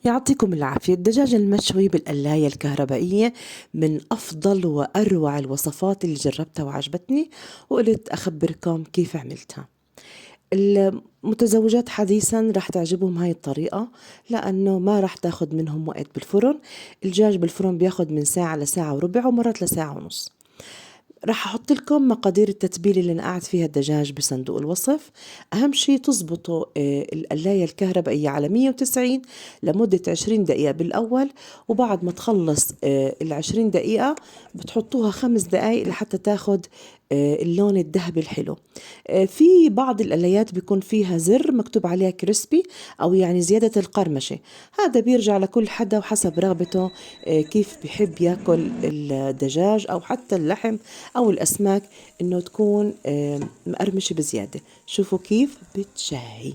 يعطيكم العافية. الدجاج المشوي بالقلاية الكهربائية من أفضل وأروع الوصفات اللي جربتها وعجبتني، وقلت أخبركم كيف عملتها. المتزوجات حديثا رح تعجبهم هاي الطريقة، لأنه ما رح تاخد منهم وقت بالفرن. الدجاج بالفرن بياخد من ساعة لساعة وربع، ومرات لساعة ونص. رح أحط لكم مقادير التتبيلة اللي نقعت فيها الدجاج بصندوق الوصف. أهم شي تزبطوا القلاية الكهربائية على 190 لمدة 20 دقيقة بالأول، وبعد ما تخلص ال20 دقيقة بتحطوها 5 دقايق لحتى تاخد اللون الذهبي الحلو. في بعض القلايات بيكون فيها زر مكتوب عليها كريسبي، أو يعني زيادة القرمشة. هذا بيرجع لكل حدا وحسب رغبته، كيف بيحب ياكل الدجاج أو حتى اللحم أو الأسماك، إنه تكون مقرمشة بزيادة. شوفوا كيف بتشهي.